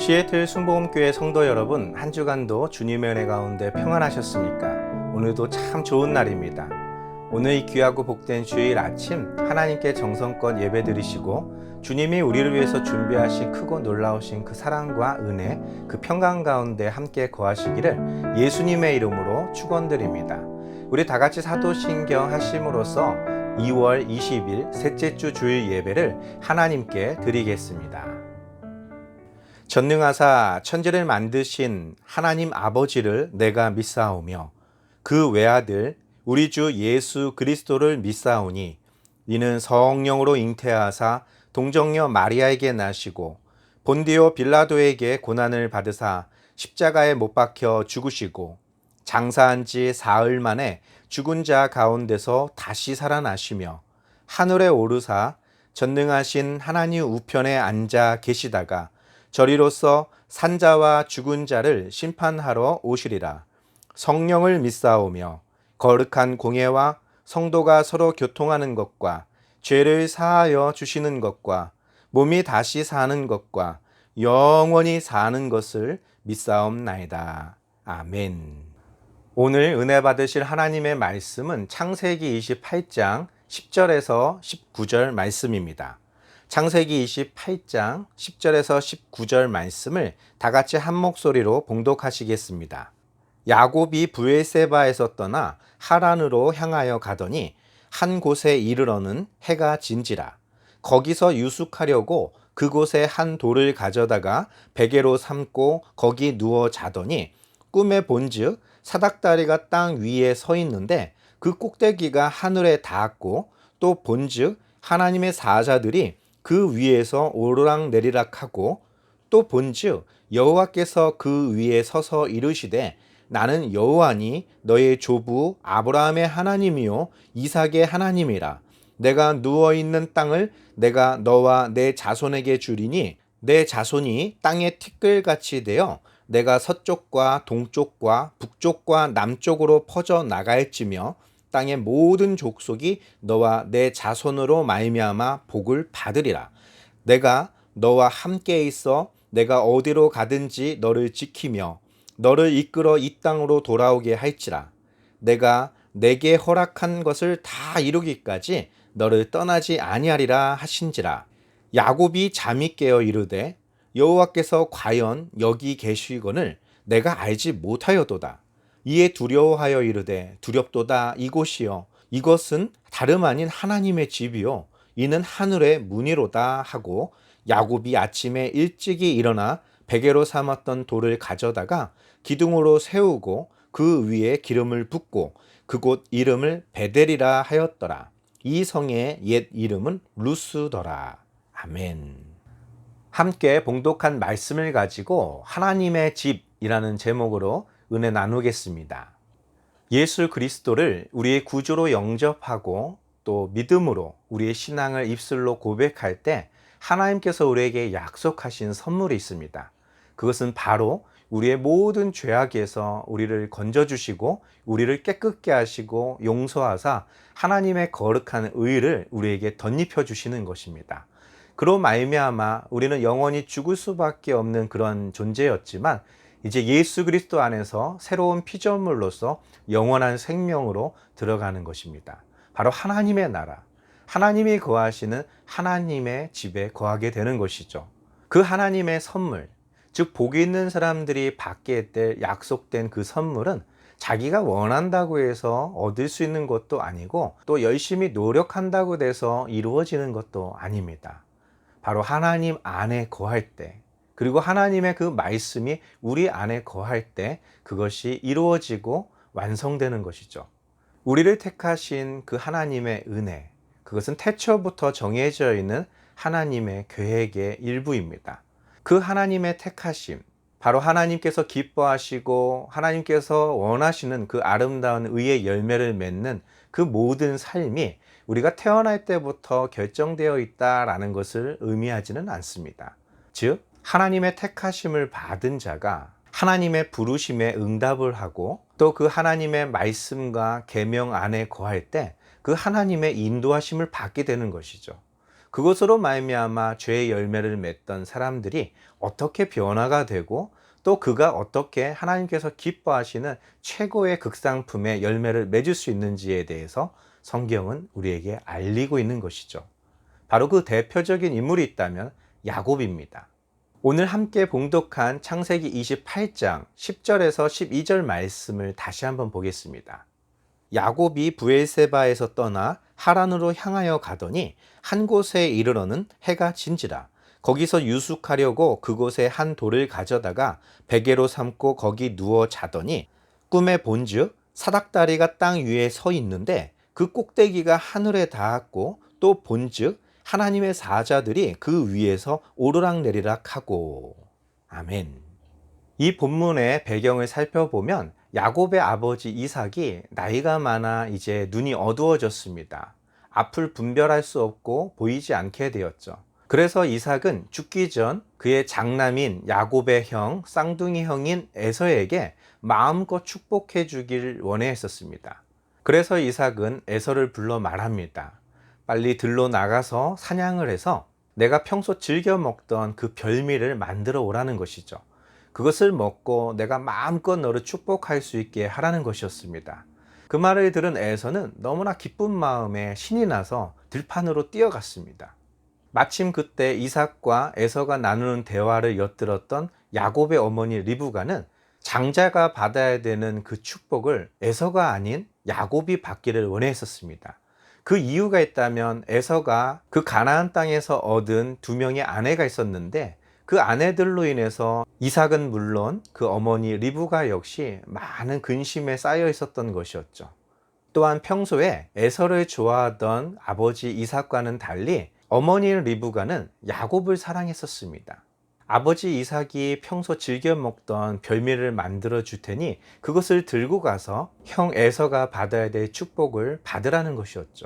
시애틀 순복음교회 성도 여러분, 한 주간도 주님의 은혜 가운데 평안하셨습니까? 오늘도 참 좋은 날입니다. 오늘 이 귀하고 복된 주일 아침 하나님께 정성껏 예배드리시고 주님이 우리를 위해서 준비하신 크고 놀라우신 그 사랑과 은혜, 그 평강 가운데 함께 거하시기를 예수님의 이름으로 축원드립니다. 우리 다 같이 사도신경 하심으로써 2월 20일 셋째 주 주일 예배를 하나님께 드리겠습니다. 전능하사 천지를 만드신 하나님 아버지를 내가 믿사오며 그 외아들 우리 주 예수 그리스도를 믿사오니 이는 성령으로 잉태하사 동정녀 마리아에게 나시고 본디오 빌라도에게 고난을 받으사 십자가에 못 박혀 죽으시고 장사한 지 사흘 만에 죽은 자 가운데서 다시 살아나시며 하늘에 오르사 전능하신 하나님 우편에 앉아 계시다가 저리로서 산자와 죽은 자를 심판하러 오시리라. 성령을 믿사오며 거룩한 공예와 성도가 서로 교통하는 것과 죄를 사하여 주시는 것과 몸이 다시 사는 것과 영원히 사는 것을 믿사옵나이다. 아멘. 오늘 은혜 받으실 하나님의 말씀은 창세기 28장 10절에서 19절 말씀입니다. 창세기 28장 10절에서 19절 말씀을 다 같이 한 목소리로 봉독하시겠습니다. 야곱이 브엘세바에서 떠나 하란으로 향하여 가더니 한 곳에 이르러는 해가 진지라. 거기서 유숙하려고 그곳에 한 돌을 가져다가 베개로 삼고 거기 누워 자더니 꿈에 본즉 사닥다리가 땅 위에 서 있는데 그 꼭대기가 하늘에 닿았고 또 본즉 하나님의 사자들이 그 위에서 오르락내리락하고 또 본즉 여호와께서 그 위에 서서 이르시되 나는 여호와니 너의 조부 아브라함의 하나님이요 이삭의 하나님이라. 내가 누워있는 땅을 내가 너와 내 자손에게 주리니 내 자손이 땅의 티끌같이 되어 내가 서쪽과 동쪽과 북쪽과 남쪽으로 퍼져 나갈지며 땅의 모든 족속이 너와 내 자손으로 말미암아 복을 받으리라. 내가 너와 함께 있어 내가 어디로 가든지 너를 지키며 너를 이끌어 이 땅으로 돌아오게 할지라. 내가 내게 허락한 것을 다 이루기까지 너를 떠나지 아니하리라 하신지라. 야곱이 잠이 깨어 이르되 여호와께서 과연 여기 계시거늘 내가 알지 못하여도다. 이에 두려워하여 이르되 두렵도다. 이곳이요 이것은 다름 아닌 하나님의 집이요 이는 하늘의 문이로다 하고 야곱이 아침에 일찍이 일어나 베개로 삼았던 돌을 가져다가 기둥으로 세우고 그 위에 기름을 붓고 그곳 이름을 베델이라 하였더라. 이 성의 옛 이름은 루스더라. 아멘. 함께 봉독한 말씀을 가지고 하나님의 집이라는 제목으로 은혜 나누겠습니다. 예수 그리스도를 우리의 구주로 영접하고 또 믿음으로 우리의 신앙을 입술로 고백할 때 하나님께서 우리에게 약속하신 선물이 있습니다. 그것은 바로 우리의 모든 죄악에서 우리를 건져주시고 우리를 깨끗게 하시고 용서하사 하나님의 거룩한 의를 우리에게 덧입혀 주시는 것입니다. 그로 말미암아 우리는 영원히 죽을 수밖에 없는 그런 존재였지만 이제 예수 그리스도 안에서 새로운 피조물로서 영원한 생명으로 들어가는 것입니다. 바로 하나님의 나라, 하나님이 거하시는 하나님의 집에 거하게 되는 것이죠. 그 하나님의 선물, 즉 복이 있는 사람들이 받게 될 약속된 그 선물은 자기가 원한다고 해서 얻을 수 있는 것도 아니고 또 열심히 노력한다고 돼서 이루어지는 것도 아닙니다. 바로 하나님 안에 거할 때, 그리고 하나님의 그 말씀이 우리 안에 거할 때 그것이 이루어지고 완성되는 것이죠. 우리를 택하신 그 하나님의 은혜, 그것은 태초부터 정해져 있는 하나님의 계획의 일부입니다. 그 하나님의 택하심, 바로 하나님께서 기뻐하시고 하나님께서 원하시는 그 아름다운 의의 열매를 맺는 그 모든 삶이 우리가 태어날 때부터 결정되어 있다라는 것을 의미하지는 않습니다. 즉 하나님의 택하심을 받은 자가 하나님의 부르심에 응답을 하고 또 그 하나님의 말씀과 계명 안에 거할 때 그 하나님의 인도하심을 받게 되는 것이죠. 그것으로 말미암아 죄의 열매를 맺던 사람들이 어떻게 변화가 되고 또 그가 어떻게 하나님께서 기뻐하시는 최고의 극상품의 열매를 맺을 수 있는지에 대해서 성경은 우리에게 알리고 있는 것이죠. 바로 그 대표적인 인물이 있다면 야곱입니다. 오늘 함께 봉독한 창세기 28장 10절에서 12절 말씀을 다시 한번 보겠습니다. 야곱이 브엘세바에서 떠나 하란으로 향하여 가더니 한 곳에 이르러는 해가 진지라. 거기서 유숙하려고 그곳에 한 돌을 가져다가 베개로 삼고 거기 누워 자더니 꿈에 본즉 사닥다리가 땅 위에 서 있는데 그 꼭대기가 하늘에 닿았고 또 본즉 하나님의 사자들이 그 위에서 오르락내리락 하고. 아멘. 이 본문의 배경을 살펴보면 야곱의 아버지 이삭이 나이가 많아 이제 눈이 어두워졌습니다. 앞을 분별할 수 없고 보이지 않게 되었죠. 그래서 이삭은 죽기 전 그의 장남인 야곱의 형, 쌍둥이 형인 에서에게 마음껏 축복해 주길 원했었습니다. 그래서 이삭은 에서를 불러 말합니다. 빨리 들로 나가서 사냥을 해서 내가 평소 즐겨 먹던 그 별미를 만들어 오라는 것이죠. 그것을 먹고 내가 마음껏 너를 축복할 수 있게 하라는 것이었습니다. 그 말을 들은 에서는 너무나 기쁜 마음에 신이 나서 들판으로 뛰어갔습니다. 마침 그때 이삭과 에서가 나누는 대화를 엿들었던 야곱의 어머니 리브가는 장자가 받아야 되는 그 축복을 에서가 아닌 야곱이 받기를 원했었습니다. 그 이유가 있다면 에서가 그 가나안 땅에서 얻은 2명의 아내가 있었는데 그 아내들로 인해서 이삭은 물론 그 어머니 리브가 역시 많은 근심에 쌓여 있었던 것이었죠. 또한 평소에 에서를 좋아하던 아버지 이삭과는 달리 어머니 리브가는 야곱을 사랑했었습니다. 아버지 이삭이 평소 즐겨 먹던 별미를 만들어 줄 테니 그것을 들고 가서 형 에서가 받아야 될 축복을 받으라는 것이었죠.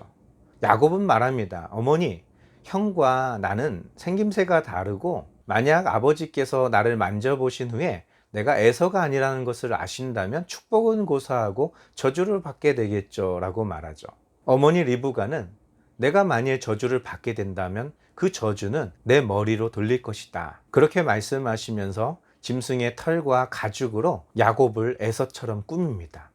야곱은 말합니다. 어머니, 형과 나는 생김새가 다르고 만약 아버지께서 나를 만져보신 후에 내가 에서가 아니라는 것을 아신다면 축복은 고사하고 저주를 받게 되겠죠 라고 말하죠. 어머니 리브가는 내가 만일 저주를 받게 된다면 그 저주는 내 머리로 돌릴 것이다. 그렇게 말씀하시면서 짐승의 털과 가죽으로 야곱을 에서처럼 꾸밉니다.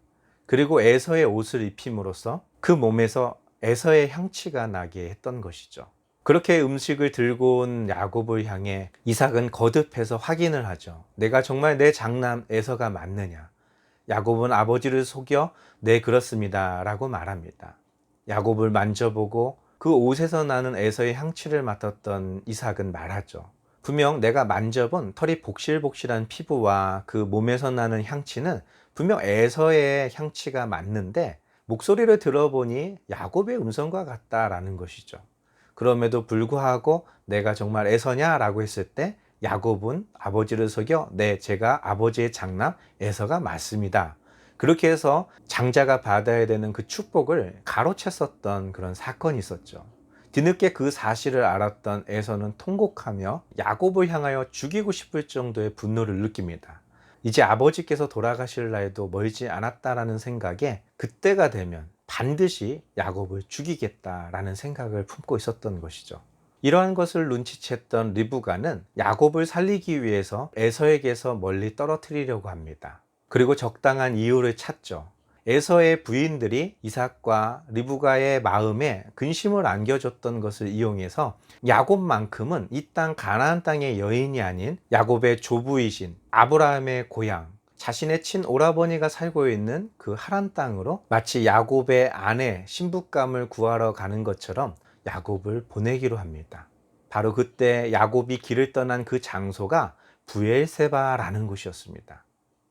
그리고 에서의 옷을 입힘으로써 그 몸에서 에서의 향취가 나게 했던 것이죠. 그렇게 음식을 들고 온 야곱을 향해 이삭은 거듭해서 확인을 하죠. 내가 정말 내 장남 에서가 맞느냐? 야곱은 아버지를 속여 네 그렇습니다 라고 말합니다. 야곱을 만져보고 그 옷에서 나는 에서의 향취를 맡았던 이삭은 말하죠. 분명 내가 만져본 털이 복실복실한 피부와 그 몸에서 나는 향취는 분명 에서의 향취가 맞는데 목소리를 들어보니 야곱의 음성과 같다라는 것이죠. 그럼에도 불구하고 내가 정말 에서냐? 라고 했을 때 야곱은 아버지를 속여 네, 제가 아버지의 장남 에서가 맞습니다. 그렇게 해서 장자가 받아야 되는 그 축복을 가로챘었던 그런 사건이 있었죠. 뒤늦게 그 사실을 알았던 에서는 통곡하며 야곱을 향하여 죽이고 싶을 정도의 분노를 느낍니다. 이제 아버지께서 돌아가실 날도 멀지 않았다라는 생각에 그때가 되면 반드시 야곱을 죽이겠다라는 생각을 품고 있었던 것이죠. 이러한 것을 눈치챘던 리브가는 야곱을 살리기 위해서 에서에게서 멀리 떨어뜨리려고 합니다. 그리고 적당한 이유를 찾죠. 에서의 부인들이 이삭과 리브가의 마음에 근심을 안겨줬던 것을 이용해서 야곱만큼은 이 땅 가나안 땅의 여인이 아닌 야곱의 조부이신 아브라함의 고향, 자신의 친오라버니가 살고 있는 그 하란 땅으로 마치 야곱의 아내 신부감을 구하러 가는 것처럼 야곱을 보내기로 합니다. 바로 그때 야곱이 길을 떠난 그 장소가 브엘세바라는 곳이었습니다.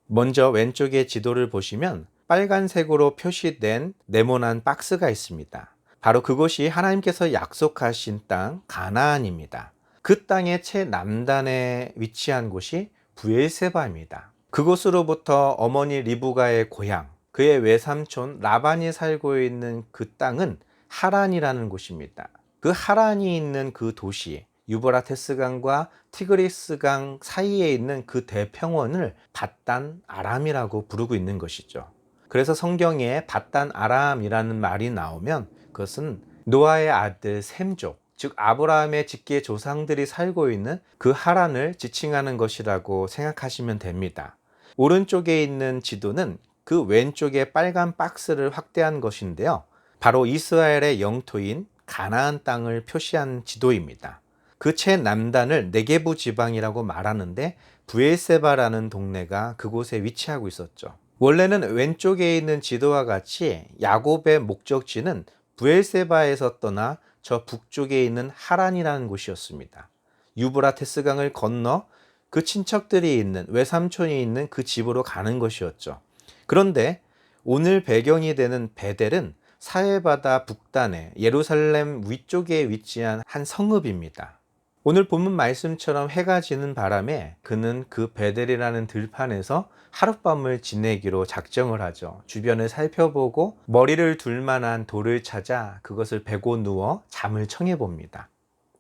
먼저 왼쪽의 지도를 보시면 빨간색으로 표시된 네모난 박스가 있습니다. 바로 그곳이 하나님께서 약속하신 땅 가나안입니다. 그 땅의 최남단에 위치한 곳이 브엘세바입니다. 그곳으로부터 어머니 리브가의 고향, 그의 외삼촌 라반이 살고 있는 그 땅은 하란이라는 곳입니다. 그 하란이 있는 그 도시, 유브라테스강과 티그리스강 사이에 있는 그 대평원을 밧단 아람이라고 부르고 있는 것이죠. 그래서 성경에 밧단 아람이라는 말이 나오면 그것은 노아의 아들 셈족, 즉 아브라함의 직계 조상들이 살고 있는 그 하란을 지칭하는 것이라고 생각하시면 됩니다. 오른쪽에 있는 지도는 그 왼쪽에 빨간 박스를 확대한 것인데요. 바로 이스라엘의 영토인 가나안 땅을 표시한 지도입니다. 그 최남단을 네게부 지방이라고 말하는데 브엘세바라는 동네가 그곳에 위치하고 있었죠. 원래는 왼쪽에 있는 지도와 같이 야곱의 목적지는 브엘세바에서 떠나 저 북쪽에 있는 하란이라는 곳이었습니다. 유브라테스 강을 건너 그 친척들이 있는 외삼촌이 있는 그 집으로 가는 것이었죠. 그런데 오늘 배경이 되는 베델은 사해바다 북단에 예루살렘 위쪽에 위치한 한 성읍입니다. 오늘 본문 말씀처럼 해가 지는 바람에 그는 그 베델이라는 들판에서 하룻밤을 지내기로 작정을 하죠. 주변을 살펴보고 머리를 둘 만한 돌을 찾아 그것을 베고 누워 잠을 청해 봅니다.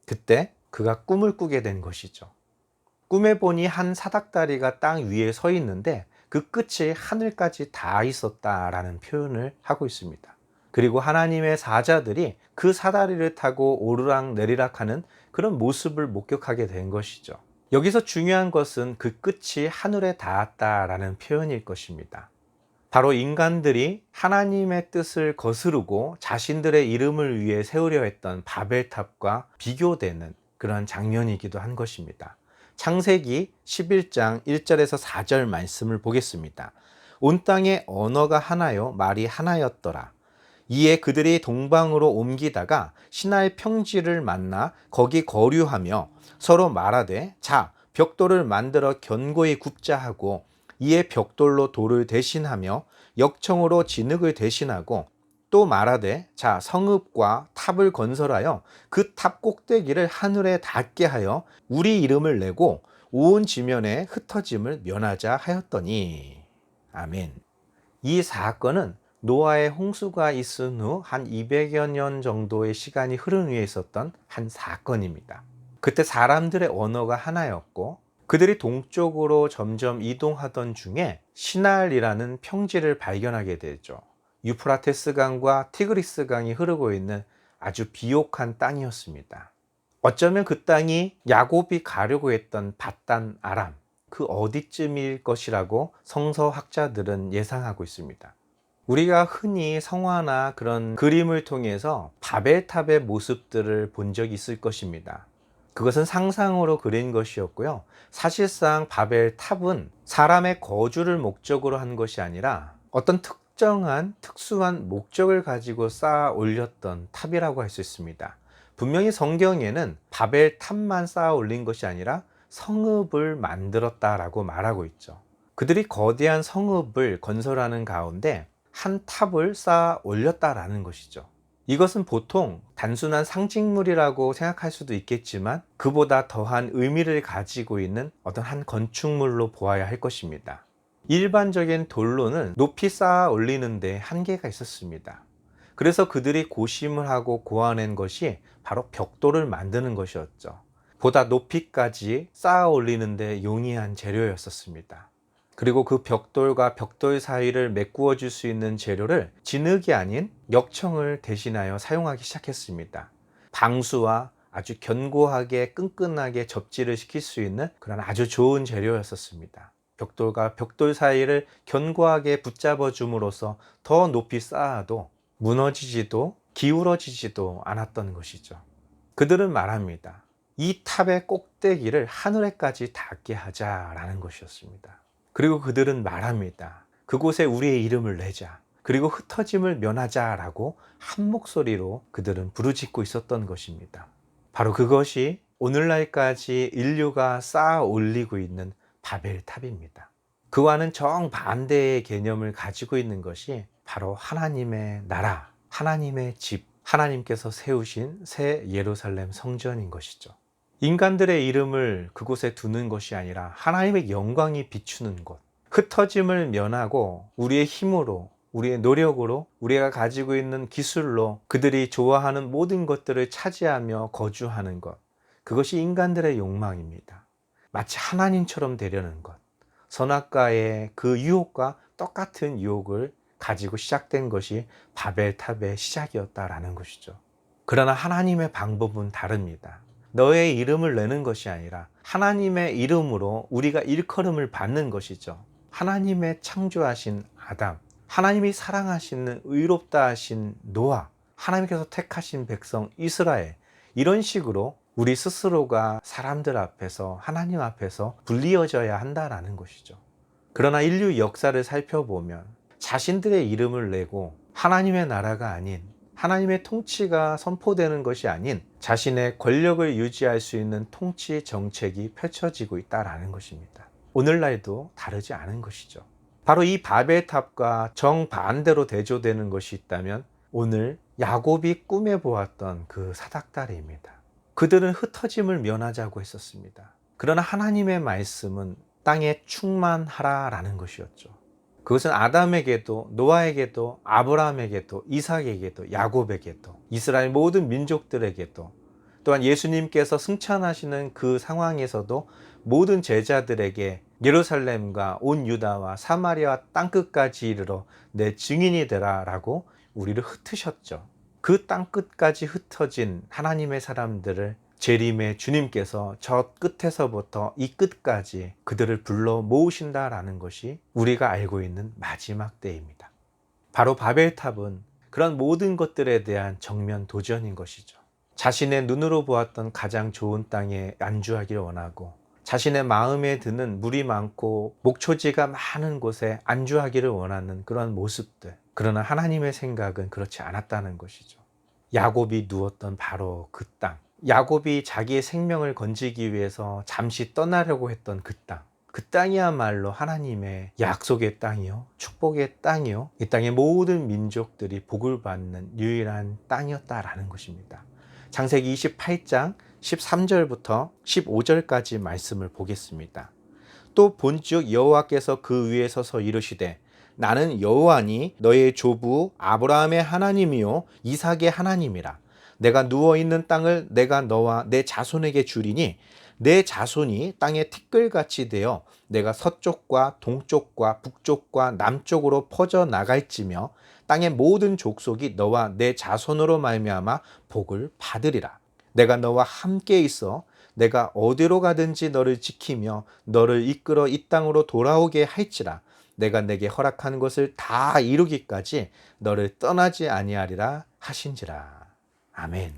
그때 그가 꿈을 꾸게 된 것이죠. 꿈에 보니 한 사닥다리가 땅 위에 서 있는데 그 끝이 하늘까지 닿아 있었다라는 표현을 하고 있습니다. 그리고 하나님의 사자들이 그 사다리를 타고 오르락 내리락 하는 그런 모습을 목격하게 된 것이죠. 여기서 중요한 것은 그 끝이 하늘에 닿았다라는 표현일 것입니다. 바로 인간들이 하나님의 뜻을 거스르고 자신들의 이름을 위해 세우려 했던 바벨탑과 비교되는 그런 장면이기도 한 것입니다. 창세기 11장 1절에서 4절 말씀을 보겠습니다. 온 땅에 언어가 하나요 말이 하나였더라. 이에 그들이 동방으로 옮기다가 시나의 평지를 만나 거기 거류하며 서로 말하되 자 벽돌을 만들어 견고히 굽자 하고 이에 벽돌로 돌을 대신하며 역청으로 진흙을 대신하고 또 말하되 자 성읍과 탑을 건설하여 그 탑 꼭대기를 하늘에 닿게 하여 우리 이름을 내고 온 지면에 흩어짐을 면하자 하였더니 아멘. 이 사건은 노아의 홍수가 있은 후 한 200여 년 정도의 시간이 흐른 후에 있었던 한 사건입니다. 그때 사람들의 언어가 하나였고 그들이 동쪽으로 점점 이동하던 중에 시날이라는 평지를 발견하게 되죠. 유프라테스 강과 티그리스 강이 흐르고 있는 아주 비옥한 땅이었습니다. 어쩌면 그 땅이 야곱이 가려고 했던 밧단 아람, 그 어디쯤일 것이라고 성서학자들은 예상하고 있습니다. 우리가 흔히 성화나 그런 그림을 통해서 바벨탑의 모습들을 본 적이 있을 것입니다. 그것은 상상으로 그린 것이었고요. 사실상 바벨탑은 사람의 거주를 목적으로 한 것이 아니라 어떤 특정한 특수한 목적을 가지고 쌓아 올렸던 탑이라고 할 수 있습니다. 분명히 성경에는 바벨탑만 쌓아 올린 것이 아니라 성읍을 만들었다라고 말하고 있죠. 그들이 거대한 성읍을 건설하는 가운데 한 탑을 쌓아 올렸다라는 것이죠. 이것은 보통 단순한 상징물이라고 생각할 수도 있겠지만 그보다 더한 의미를 가지고 있는 어떤 한 건축물로 보아야 할 것입니다. 일반적인 돌로는 높이 쌓아 올리는데 한계가 있었습니다. 그래서 그들이 고심을 하고 고안한 것이 바로 벽돌을 만드는 것이었죠. 보다 높이까지 쌓아 올리는데 용이한 재료였었습니다. 그리고 그 벽돌과 벽돌 사이를 메꾸어 줄 수 있는 재료를 진흙이 아닌 역청을 대신하여 사용하기 시작했습니다. 방수와 아주 견고하게 끈끈하게 접지를 시킬 수 있는 그런 아주 좋은 재료였었습니다. 벽돌과 벽돌 사이를 견고하게 붙잡아 줌으로써 더 높이 쌓아도 무너지지도 기울어지지도 않았던 것이죠. 그들은 말합니다. 이 탑의 꼭대기를 하늘에까지 닿게 하자라는 것이었습니다. 그리고 그들은 말합니다. 그곳에 우리의 이름을 내자. 그리고 흩어짐을 면하자라고 한 목소리로 그들은 부르짖고 있었던 것입니다. 바로 그것이 오늘날까지 인류가 쌓아 올리고 있는 바벨탑입니다. 그와는 정반대의 개념을 가지고 있는 것이 바로 하나님의 나라, 하나님의 집, 하나님께서 세우신 새 예루살렘 성전인 것이죠. 인간들의 이름을 그곳에 두는 것이 아니라 하나님의 영광이 비추는 곳, 흩어짐을 면하고 우리의 힘으로, 우리의 노력으로, 우리가 가지고 있는 기술로 그들이 좋아하는 모든 것들을 차지하며 거주하는 것, 그것이 인간들의 욕망입니다. 마치 하나님처럼 되려는 것, 선악과의 그 유혹과 똑같은 유혹을 가지고 시작된 것이 바벨탑의 시작이었다라는 것이죠. 그러나 하나님의 방법은 다릅니다. 너의 이름을 내는 것이 아니라 하나님의 이름으로 우리가 일컬음을 받는 것이죠. 하나님의 창조하신 아담, 하나님이 사랑하시는 의롭다 하신 노아, 하나님께서 택하신 백성 이스라엘, 이런 식으로 우리 스스로가 사람들 앞에서 하나님 앞에서 불리어져야 한다라는 것이죠. 그러나 인류 역사를 살펴보면 자신들의 이름을 내고 하나님의 나라가 아닌, 하나님의 통치가 선포되는 것이 아닌 자신의 권력을 유지할 수 있는 통치 정책이 펼쳐지고 있다는 것입니다. 오늘날도 다르지 않은 것이죠. 바로 이 바벨탑과 정반대로 대조되는 것이 있다면 오늘 야곱이 꿈에 보았던 그 사닥다리입니다. 그들은 흩어짐을 면하자고 했었습니다. 그러나 하나님의 말씀은 땅에 충만하라라는 것이었죠. 그것은 아담에게도 노아에게도 아브라함에게도 이삭에게도 야곱에게도 이스라엘 모든 민족들에게도 또한 예수님께서 승천하시는 그 상황에서도 모든 제자들에게 예루살렘과 온 유다와 사마리아 땅끝까지 이르러 내 증인이 되라 라고 우리를 흩으셨죠. 그 땅끝까지 흩어진 하나님의 사람들을 재림의 주님께서 저 끝에서부터 이 끝까지 그들을 불러 모으신다라는 것이 우리가 알고 있는 마지막 때입니다. 바로 바벨탑은 그런 모든 것들에 대한 정면 도전인 것이죠. 자신의 눈으로 보았던 가장 좋은 땅에 안주하기를 원하고 자신의 마음에 드는 물이 많고 목초지가 많은 곳에 안주하기를 원하는 그런 모습들. 그러나 하나님의 생각은 그렇지 않았다는 것이죠. 야곱이 누웠던 바로 그 땅. 야곱이 자기의 생명을 건지기 위해서 잠시 떠나려고 했던 그 땅. 그 땅이야말로 하나님의 약속의 땅이요, 축복의 땅이요, 이 땅의 모든 민족들이 복을 받는 유일한 땅이었다라는 것입니다. 창세기 28장 13절부터 15절까지 말씀을 보겠습니다. 또 본즉 여호와께서 그 위에 서서 이르시되 나는 여호와니 너의 조부 아브라함의 하나님이요 이삭의 하나님이라. 내가 누워있는 땅을 내가 너와 내 자손에게 주리니 내 자손이 땅의 티끌같이 되어 내가 서쪽과 동쪽과 북쪽과 남쪽으로 퍼져 나갈지며 땅의 모든 족속이 너와 내 자손으로 말미암아 복을 받으리라. 내가 너와 함께 있어 내가 어디로 가든지 너를 지키며 너를 이끌어 이 땅으로 돌아오게 할지라. 내가 내게 허락한 것을 다 이루기까지 너를 떠나지 아니하리라 하신지라. 아멘.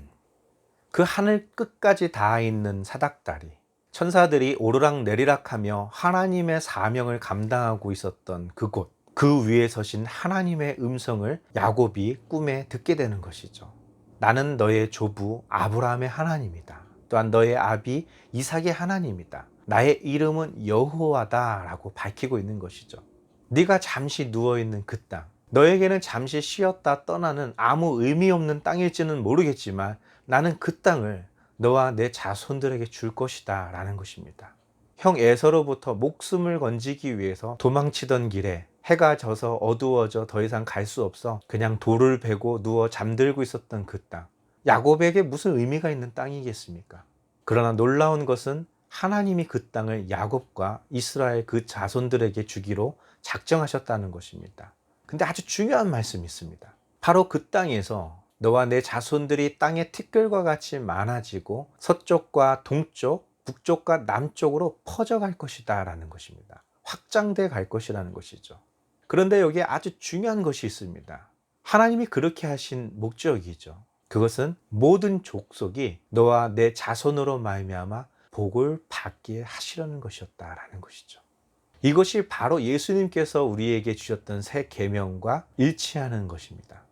그 하늘 끝까지 닿아 있는 사닥다리, 천사들이 오르락 내리락하며 하나님의 사명을 감당하고 있었던 그곳, 그 위에 서신 하나님의 음성을 야곱이 꿈에 듣게 되는 것이죠. 나는 너의 조부 아브라함의 하나님이다. 또한 너의 아비 이삭의 하나님이다. 나의 이름은 여호와다 라고 밝히고 있는 것이죠. 네가 잠시 누워있는 그 땅, 너에게는 잠시 쉬었다 떠나는 아무 의미 없는 땅일지는 모르겠지만 나는 그 땅을 너와 내 자손들에게 줄 것이다 라는 것입니다. 형 에서로부터 목숨을 건지기 위해서 도망치던 길에 해가 져서 어두워져 더 이상 갈 수 없어 그냥 돌을 베고 누워 잠들고 있었던 그 땅. 야곱에게 무슨 의미가 있는 땅이겠습니까? 그러나 놀라운 것은 하나님이 그 땅을 야곱과 이스라엘 그 자손들에게 주기로 작정하셨다는 것입니다. 근데 아주 중요한 말씀이 있습니다. 바로 그 땅에서 너와 내 자손들이 땅의 티끌과 같이 많아지고 서쪽과 동쪽, 북쪽과 남쪽으로 퍼져갈 것이다 라는 것입니다. 확장돼 갈 것이라는 것이죠. 그런데 여기에 아주 중요한 것이 있습니다. 하나님이 그렇게 하신 목적이죠. 그것은 모든 족속이 너와 내 자손으로 말미암아 복을 받게 하시려는 것이었다라는 것이죠. 이것이 바로 예수님께서 우리에게 주셨던 새 계명과 일치하는 것입니다.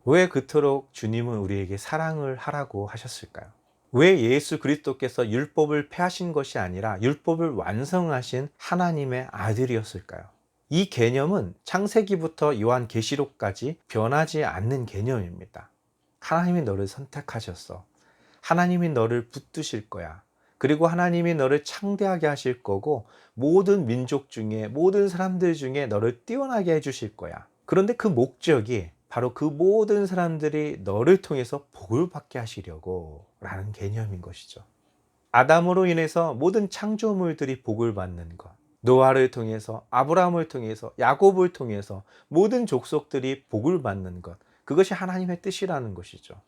왜 그토록 주님은 우리에게 사랑을 하라고 하셨을까요? 왜 예수 그리스도께서 율법을 폐하신 것이 아니라 율법을 완성하신 하나님의 아들이었을까요? 이 개념은 창세기부터 요한계시록까지 변하지 않는 개념입니다. 하나님이 너를 선택하셨어. 하나님이 너를 붙드실 거야. 그리고 하나님이 너를 창대하게 하실 거고 모든 민족 중에 모든 사람들 중에 너를 뛰어나게 해주실 거야. 그런데 그 목적이 바로 그 모든 사람들이 너를 통해서 복을 받게 하시려고 라는 개념인 것이죠. 아담으로 인해서 모든 창조물들이 복을 받는 것, 노아를 통해서 아브라함을 통해서 야곱을 통해서 모든 족속들이 복을 받는 것, 그것이 하나님의 뜻이라는 것이죠.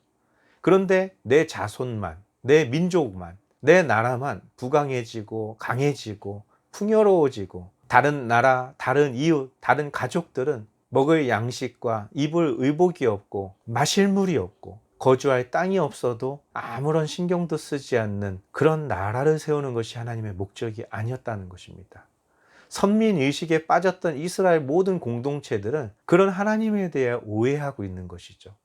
그런데 내 자손만, 내 민족만, 내 나라만 부강해지고 강해지고 풍요로워지고 다른 나라, 다른 이웃, 다른 가족들은 먹을 양식과 입을 의복이 없고 마실 물이 없고 거주할 땅이 없어도 아무런 신경도 쓰지 않는 그런 나라를 세우는 것이 하나님의 목적이 아니었다는 것입니다. 선민의식에 빠졌던 이스라엘 모든 공동체들은 그런 하나님에 대해 오해하고 있는 것이죠.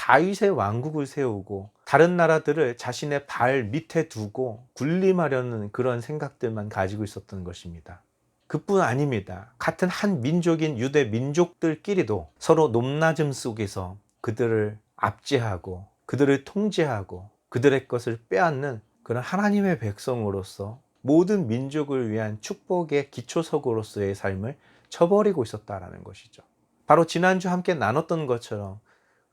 다윗의 왕국을 세우고 다른 나라들을 자신의 발 밑에 두고 군림하려는 그런 생각들만 가지고 있었던 것입니다. 그뿐 아닙니다. 같은 한 민족인 유대 민족들끼리도 서로 높낮음 속에서 그들을 압제하고 그들을 통제하고 그들의 것을 빼앗는 그런 하나님의 백성으로서 모든 민족을 위한 축복의 기초석으로서의 삶을 쳐버리고 있었다는 것이죠. 바로 지난주 함께 나눴던 것처럼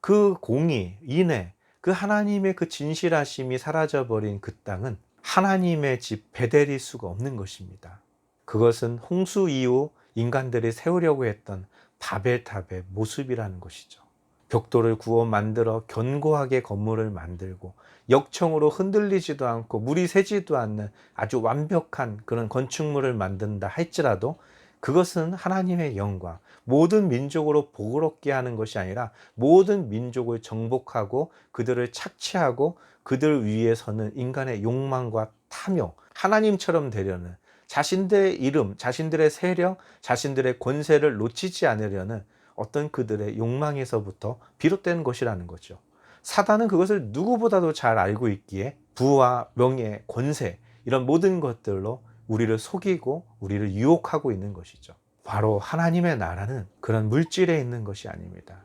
그 공의, 인애, 그 하나님의 그 진실하심이 사라져버린 그 땅은 하나님의 집 베델일 수가 없는 것입니다. 그것은 홍수 이후 인간들이 세우려고 했던 바벨탑의 모습이라는 것이죠. 벽돌을 구워 만들어 견고하게 건물을 만들고 역청으로 흔들리지도 않고 물이 새지도 않는 아주 완벽한 그런 건축물을 만든다 할지라도 그것은 하나님의 영광, 모든 민족으로 복을 얻게 하는 것이 아니라 모든 민족을 정복하고 그들을 착취하고 그들 위에 서는 인간의 욕망과 탐욕, 하나님처럼 되려는 자신들의 이름, 자신들의 세력, 자신들의 권세를 놓치지 않으려는 어떤 그들의 욕망에서부터 비롯된 것이라는 거죠. 사단은 그것을 누구보다도 잘 알고 있기에 부와 명예, 권세 이런 모든 것들로 우리를 속이고 우리를 유혹하고 있는 것이죠. 바로 하나님의 나라는 그런 물질에 있는 것이 아닙니다.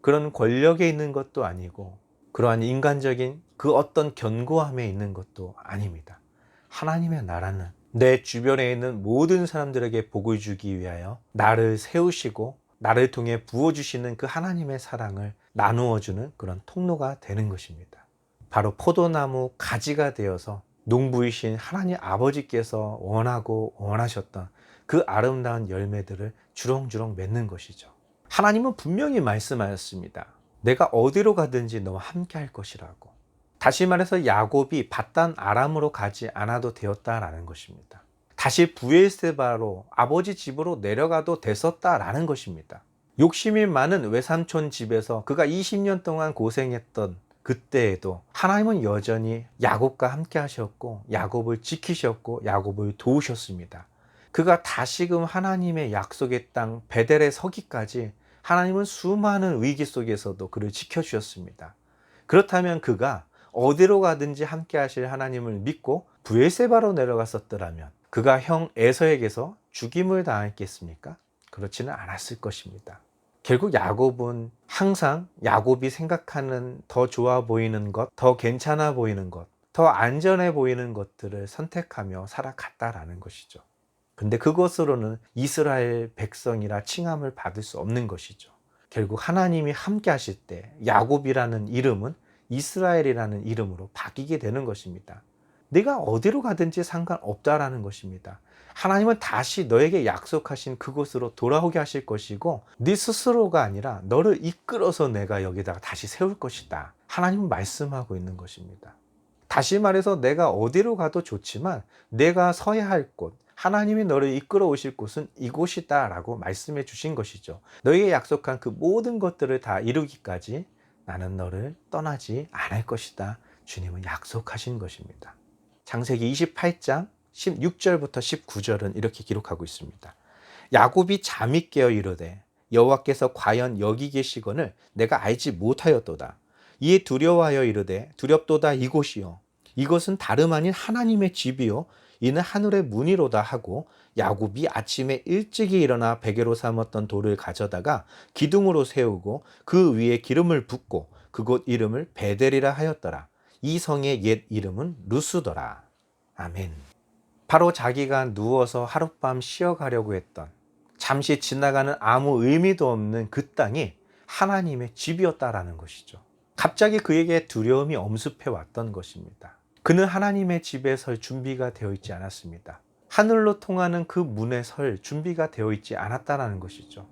그런 권력에 있는 것도 아니고 그러한 인간적인 그 어떤 견고함에 있는 것도 아닙니다. 하나님의 나라는 내 주변에 있는 모든 사람들에게 복을 주기 위하여 나를 세우시고 나를 통해 부어주시는 그 하나님의 사랑을 나누어주는 그런 통로가 되는 것입니다. 바로 포도나무 가지가 되어서 농부이신 하나님 아버지께서 원하고 원하셨던 그 아름다운 열매들을 주렁주렁 맺는 것이죠. 하나님은 분명히 말씀하셨습니다. 내가 어디로 가든지 너와 함께 할 것이라고. 다시 말해서 야곱이 밧단 아람으로 가지 않아도 되었다라는 것입니다. 다시 브엘세바로 아버지 집으로 내려가도 됐었다라는 것입니다. 욕심이 많은 외삼촌 집에서 그가 20년 동안 고생했던 그때에도 하나님은 여전히 야곱과 함께 하셨고 야곱을 지키셨고 야곱을 도우셨습니다. 그가 다시금 하나님의 약속의 땅 베델에 서기까지 하나님은 수많은 위기 속에서도 그를 지켜주셨습니다. 그렇다면 그가 어디로 가든지 함께 하실 하나님을 믿고 브엘세바로 내려갔었더라면 그가 형 에서에게서 죽임을 당했겠습니까? 그렇지는 않았을 것입니다. 결국 야곱은 항상 야곱이 생각하는 더 좋아 보이는 것, 더 괜찮아 보이는 것, 더 안전해 보이는 것들을 선택하며 살아갔다라는 것이죠. 근데 그것으로는 이스라엘 백성이라 칭함을 받을 수 없는 것이죠. 결국 하나님이 함께 하실 때 야곱이라는 이름은 이스라엘이라는 이름으로 바뀌게 되는 것입니다. 네가 어디로 가든지 상관없다라는 것입니다. 하나님은 다시 너에게 약속하신 그곳으로 돌아오게 하실 것이고 네 스스로가 아니라 너를 이끌어서 내가 여기다가 다시 세울 것이다. 하나님은 말씀하고 있는 것입니다. 다시 말해서 내가 어디로 가도 좋지만 내가 서야 할 곳, 하나님이 너를 이끌어 오실 곳은 이곳이다 라고 말씀해 주신 것이죠. 너에게 약속한 그 모든 것들을 다 이루기까지 나는 너를 떠나지 않을 것이다. 주님은 약속하신 것입니다. 창세기 28장 16절부터 19절은 이렇게 기록하고 있습니다. 야곱이 잠이 깨어 이르되 여호와께서 과연 여기 계시거늘 내가 알지 못하였도다. 이에 두려워하여 이르되 두렵도다 이곳이요 이것은 다름 아닌 하나님의 집이요 이는 하늘의 문이로다 하고 야곱이 아침에 일찍이 일어나 베개로 삼았던 돌을 가져다가 기둥으로 세우고 그 위에 기름을 붓고 그곳 이름을 베델이라 하였더라. 이 성의 옛 이름은 루스더라. 아멘. 바로 자기가 누워서 하룻밤 쉬어가려고 했던 잠시 지나가는 아무 의미도 없는 그 땅이 하나님의 집이었다라는 것이죠. 갑자기 그에게 두려움이 엄습해 왔던 것입니다. 그는 하나님의 집에 설 준비가 되어 있지 않았습니다. 하늘로 통하는 그 문에 설 준비가 되어 있지 않았다라는 것이죠.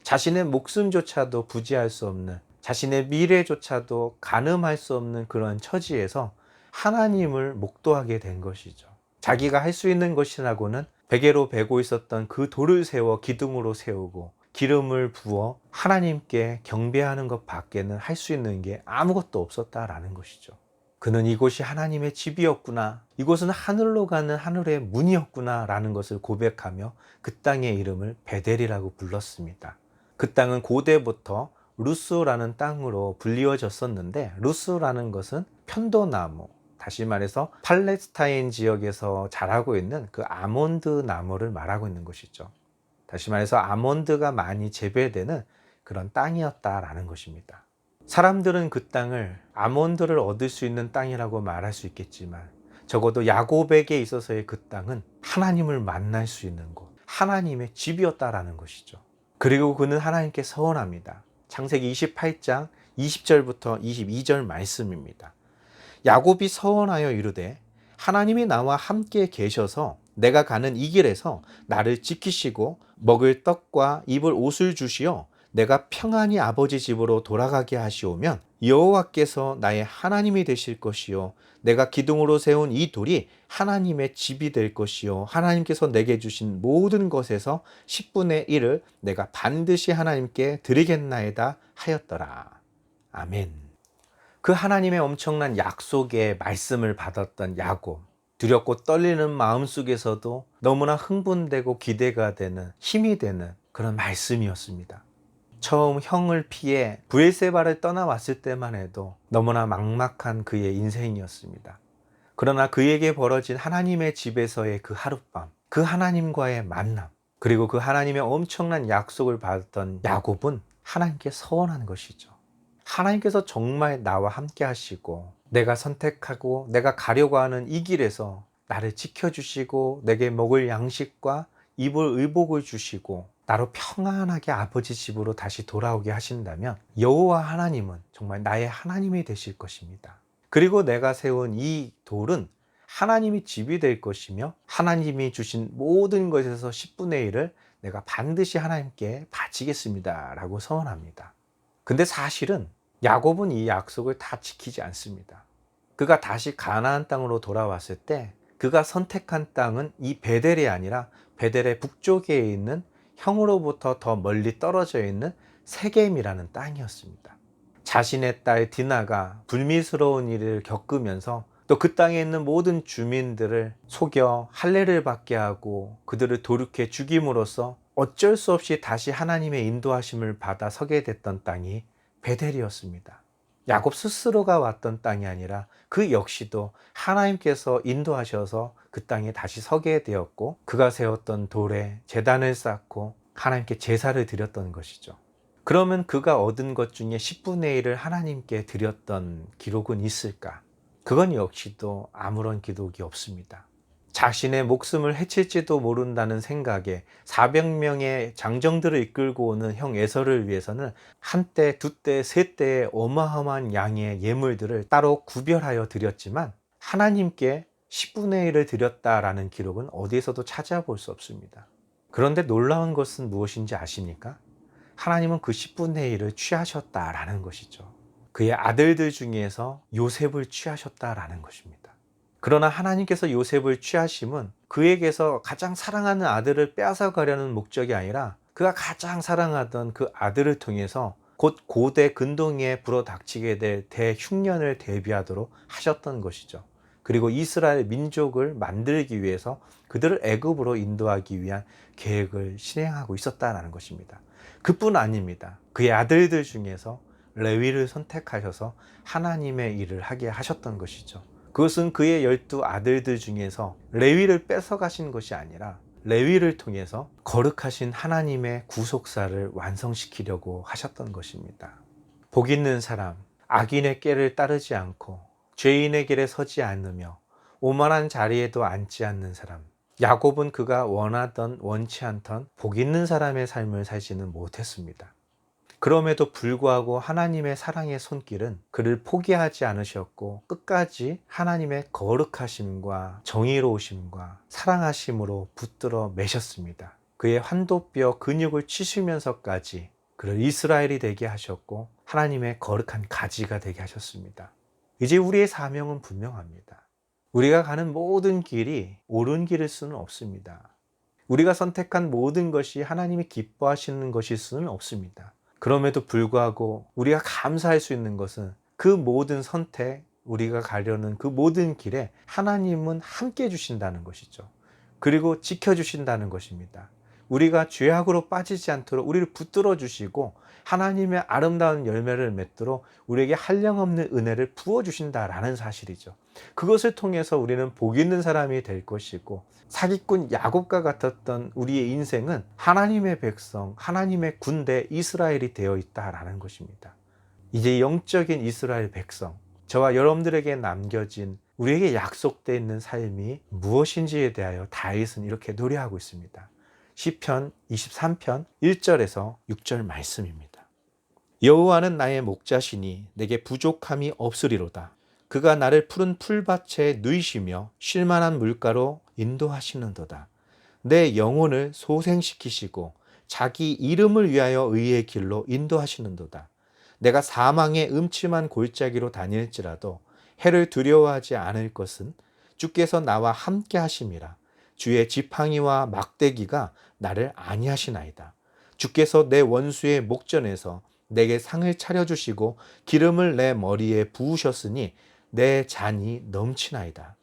자신의 목숨조차도 부지할 수 없는 자신의 미래조차도 가늠할 수 없는 그런 처지에서 하나님을 목도하게 된 것이죠. 자기가 할 수 있는 것이라고는 베개로 베고 있었던 그 돌을 세워 기둥으로 세우고 기름을 부어 하나님께 경배하는 것 밖에는 할 수 있는 게 아무것도 없었다라는 것이죠. 그는 이곳이 하나님의 집이었구나, 이곳은 하늘로 가는 하늘의 문이었구나 라는 것을 고백하며 그 땅의 이름을 베델이라고 불렀습니다. 그 땅은 고대부터 루스라는 땅으로 불리워졌었는데, 루스라는 것은 편도나무, 다시 말해서 팔레스타인 지역에서 자라고 있는 그 아몬드 나무를 말하고 있는 것이죠. 다시 말해서 아몬드가 많이 재배되는 그런 땅이었다라는 것입니다. 사람들은 그 땅을 아몬드를 얻을 수 있는 땅이라고 말할 수 있겠지만, 적어도 야곱에게 있어서의 그 땅은 하나님을 만날 수 있는 곳, 하나님의 집이었다라는 것이죠. 그리고 그는 하나님께 서원합니다. 창세기 28장 20절부터 22절 말씀입니다. 야곱이 서원하여 이르되 하나님이 나와 함께 계셔서 내가 가는 이 길에서 나를 지키시고 먹을 떡과 입을 옷을 주시어 내가 평안히 아버지 집으로 돌아가게 하시오면 여호와께서 나의 하나님이 되실 것이요 내가 기둥으로 세운 이 돌이 하나님의 집이 될 것이요 하나님께서 내게 주신 모든 것에서 10분의 1을 내가 반드시 하나님께 드리겠나이다 하였더라. 아멘. 그 하나님의 엄청난 약속의 말씀을 받았던 야곱, 두렵고 떨리는 마음속에서도 너무나 흥분되고 기대가 되는, 힘이 되는 그런 말씀이었습니다. 처음 형을 피해 브엘세바를 떠나왔을 때만 해도 너무나 막막한 그의 인생이었습니다. 그러나 그에게 벌어진 하나님의 집에서의 그 하룻밤, 그 하나님과의 만남, 그리고 그 하나님의 엄청난 약속을 받았던 야곱은 하나님께 서원한 것이죠. 하나님께서 정말 나와 함께 하시고 내가 선택하고 내가 가려고 하는 이 길에서 나를 지켜주시고 내게 먹을 양식과 입을 의복을 주시고 나로 평안하게 아버지 집으로 다시 돌아오게 하신다면 여호와 하나님은 정말 나의 하나님이 되실 것입니다. 그리고 내가 세운 이 돌은 하나님이 집이 될 것이며 하나님이 주신 모든 것에서 10분의 1을 내가 반드시 하나님께 바치겠습니다 라고 서원합니다. 근데 사실은 야곱은 이 약속을 다 지키지 않습니다. 그가 다시 가나안 땅으로 돌아왔을 때 그가 선택한 땅은 이 베델이 아니라 베델의 북쪽에 있는 형으로부터 더 멀리 떨어져 있는 세겜이라는 땅이었습니다. 자신의 딸 디나가 불미스러운 일을 겪으면서 또 그 땅에 있는 모든 주민들을 속여 할례를 받게 하고 그들을 도륙해 죽임으로써 어쩔 수 없이 다시 하나님의 인도하심을 받아 서게 됐던 땅이 베델이었습니다. 야곱 스스로가 왔던 땅이 아니라 그 역시도 하나님께서 인도하셔서 그 땅에 다시 서게 되었고 그가 세웠던 돌에 제단을 쌓고 하나님께 제사를 드렸던 것이죠. 그러면 그가 얻은 것 중에 10분의 1을 하나님께 드렸던 기록은 있을까? 그건 역시도 아무런 기록이 없습니다. 자신의 목숨을 해칠지도 모른다는 생각에 400명의 장정들을 이끌고 오는 형 에서를 위해서는 한때, 두때, 세때의 어마어마한 양의 예물들을 따로 구별하여 드렸지만 하나님께 10분의 1을 드렸다라는 기록은 어디에서도 찾아볼 수 없습니다. 그런데 놀라운 것은 무엇인지 아십니까? 하나님은 그 10분의 1을 취하셨다라는 것이죠. 그의 아들들 중에서 요셉을 취하셨다라는 것입니다. 그러나 하나님께서 요셉을 취하심은 그에게서 가장 사랑하는 아들을 빼앗아가려는 목적이 아니라 그가 가장 사랑하던 그 아들을 통해서 곧 고대 근동에 불어닥치게 될 대흉년을 대비하도록 하셨던 것이죠. 그리고 이스라엘 민족을 만들기 위해서 그들을 애굽으로 인도하기 위한 계획을 실행하고 있었다는 것입니다. 그뿐 아닙니다. 그의 아들들 중에서 레위를 선택하셔서 하나님의 일을 하게 하셨던 것이죠. 그것은 그의 12 아들들 중에서 레위를 뺏어가신 것이 아니라 레위를 통해서 거룩하신 하나님의 구속사를 완성시키려고 하셨던 것입니다. 복 있는 사람, 악인의 꾀를 따르지 않고 죄인의 길에 서지 않으며 오만한 자리에도 앉지 않는 사람, 야곱은 그가 원하던 원치 않던 복 있는 사람의 삶을 살지는 못했습니다. 그럼에도 불구하고 하나님의 사랑의 손길은 그를 포기하지 않으셨고 끝까지 하나님의 거룩하심과 정의로우심과 사랑하심으로 붙들어 매셨습니다. 그의 환도뼈 근육을 치시면서까지 그를 이스라엘이 되게 하셨고 하나님의 거룩한 가지가 되게 하셨습니다. 이제 우리의 사명은 분명합니다. 우리가 가는 모든 길이 옳은 길일 수는 없습니다. 우리가 선택한 모든 것이 하나님이 기뻐하시는 것일 수는 없습니다. 그럼에도 불구하고 우리가 감사할 수 있는 것은 그 모든 선택, 우리가 가려는 그 모든 길에 하나님은 함께 해주신다는 것이죠. 그리고 지켜주신다는 것입니다. 우리가 죄악으로 빠지지 않도록 우리를 붙들어 주시고 하나님의 아름다운 열매를 맺도록 우리에게 한량없는 은혜를 부어주신다라는 사실이죠. 그것을 통해서 우리는 복 있는 사람이 될 것이고, 사기꾼 야곱과 같았던 우리의 인생은 하나님의 백성, 하나님의 군대 이스라엘이 되어 있다라는 것입니다. 이제 영적인 이스라엘 백성, 저와 여러분들에게 남겨진 우리에게 약속되어 있는 삶이 무엇인지에 대하여 다윗은 이렇게 노래하고 있습니다. 시편 23편 1절에서 6절 말씀입니다. 여호와는 나의 목자시니 내게 부족함이 없으리로다. 그가 나를 푸른 풀밭에 누이시며 쉴만한 물가로 인도하시는도다. 내 영혼을 소생시키시고 자기 이름을 위하여 의의 길로 인도하시는도다. 내가 사망의 음침한 골짜기로 다닐지라도 해를 두려워하지 않을 것은 주께서 나와 함께 하심이라. 주의 지팡이와 막대기가 나를 안위하시나이다. 주께서 내 원수의 목전에서 내게 상을 차려주시고 기름을 내 머리에 부으셨으니 내 잔이 넘치나이다.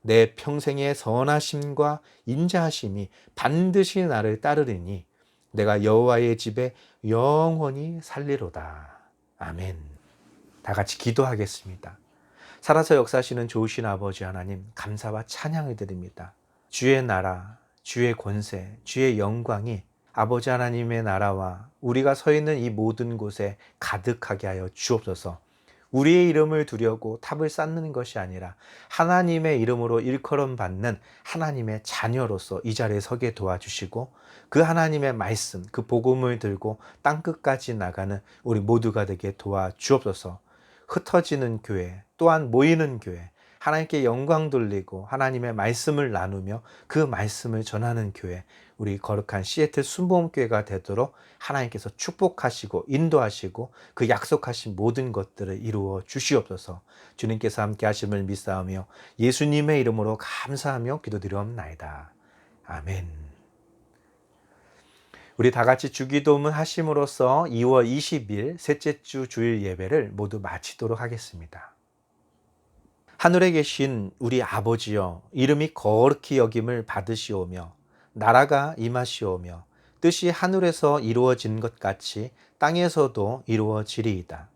내 평생의 선하심과 인자하심이 반드시 나를 따르리니 내가 여호와의 집에 영원히 살리로다. 아멘. 다 같이 기도하겠습니다. 살아서 역사하시는 좋으신 아버지 하나님, 감사와 찬양을 드립니다. 주의 나라, 주의 권세, 주의 영광이 아버지 하나님의 나라와 우리가 서 있는 이 모든 곳에 가득하게 하여 주옵소서. 우리의 이름을 두려고 탑을 쌓는 것이 아니라 하나님의 이름으로 일컬음 받는 하나님의 자녀로서 이 자리에 서게 도와주시고, 그 하나님의 말씀, 그 복음을 들고 땅끝까지 나가는 우리 모두가 되게 도와주옵소서. 흩어지는 교회, 또한 모이는 교회, 하나님께 영광 돌리고 하나님의 말씀을 나누며 그 말씀을 전하는 교회, 우리 거룩한 시애틀 순복음교회가 되도록 하나님께서 축복하시고 인도하시고 그 약속하신 모든 것들을 이루어 주시옵소서. 주님께서 함께 하심을 믿사오며 예수님의 이름으로 감사하며 기도드리옵나이다. 아멘. 우리 다 같이 주기도문 하심으로써 2월 20일 셋째 주 주일 예배를 모두 마치도록 하겠습니다. 하늘에 계신 우리 아버지여, 이름이 거룩히 여김을 받으시오며 나라가 임하시오며 뜻이 하늘에서 이루어진 것 같이 땅에서도 이루어지리이다.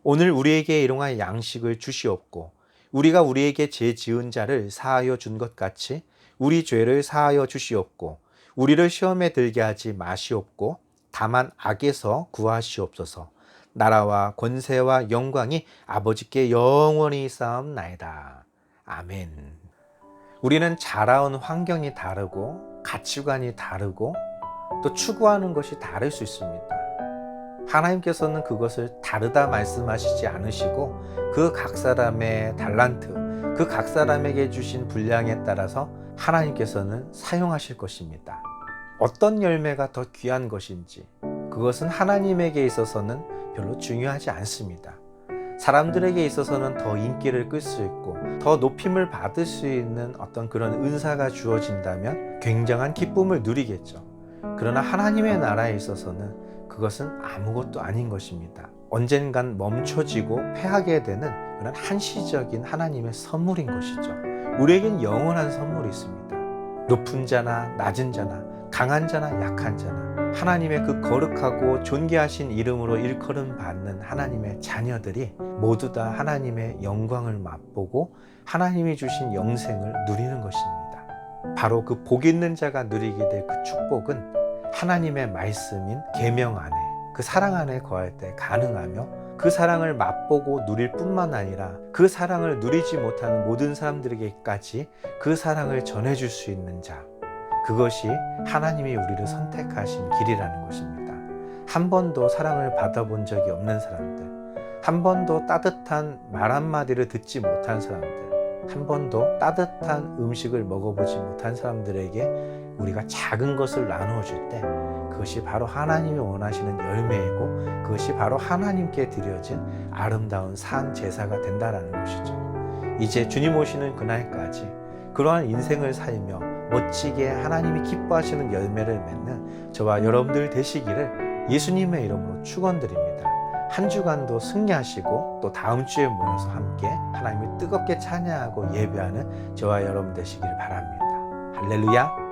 오늘 우리에게 일용할 양식을 주시옵고 우리가 우리에게 죄 지은 자를 사하여 준 것 같이 우리 죄를 사하여 주시옵고 우리를 시험에 들게 하지 마시옵고 다만 악에서 구하시옵소서. 나라와 권세와 영광이 아버지께 영원히 쌓옵나이다. 아멘. 우리는 자라온 환경이 다르고 가치관이 다르고 또 추구하는 것이 다를 수 있습니다. 하나님께서는 그것을 다르다 말씀하시지 않으시고 그 각 사람의 달란트, 그 각 사람에게 주신 분량에 따라서 하나님께서는 사용하실 것입니다. 어떤 열매가 더 귀한 것인지 그것은 하나님에게 있어서는 별로 중요하지 않습니다. 사람들에게 있어서는 더 인기를 끌 수 있고 더 높임을 받을 수 있는 어떤 그런 은사가 주어진다면 굉장한 기쁨을 누리겠죠. 그러나 하나님의 나라에 있어서는 그것은 아무것도 아닌 것입니다. 언젠간 멈춰지고 패하게 되는 그런 한시적인 하나님의 선물인 것이죠. 우리에겐 영원한 선물이 있습니다. 높은 자나 낮은 자나 강한 자나 약한 자나 하나님의 그 거룩하고 존귀하신 이름으로 일컬음 받는 하나님의 자녀들이 모두 다 하나님의 영광을 맛보고 하나님이 주신 영생을 누리는 것입니다. 바로 그 복 있는 자가 누리게 될 그 축복은 하나님의 말씀인 계명 안에, 그 사랑 안에 거할 때 가능하며 그 사랑을 맛보고 누릴 뿐만 아니라 그 사랑을 누리지 못하는 모든 사람들에게까지 그 사랑을 전해줄 수 있는 자, 그것이 하나님이 우리를 선택하신 길이라는 것입니다. 한 번도 사랑을 받아본 적이 없는 사람들, 한 번도 따뜻한 말 한마디를 듣지 못한 사람들, 한 번도 따뜻한 음식을 먹어보지 못한 사람들에게 우리가 작은 것을 나누어 줄 때 그것이 바로 하나님이 원하시는 열매이고 그것이 바로 하나님께 드려진 아름다운 산 제사가 된다라는 것이죠. 이제 주님 오시는 그날까지 그러한 인생을 살며 멋지게 하나님이 기뻐하시는 열매를 맺는 저와 여러분들 되시기를 예수님의 이름으로 축원드립니다. 한 주간도 승리하시고 또 다음 주에 모여서 함께 하나님을 뜨겁게 찬양하고 예배하는 저와 여러분 되시길 바랍니다. 할렐루야.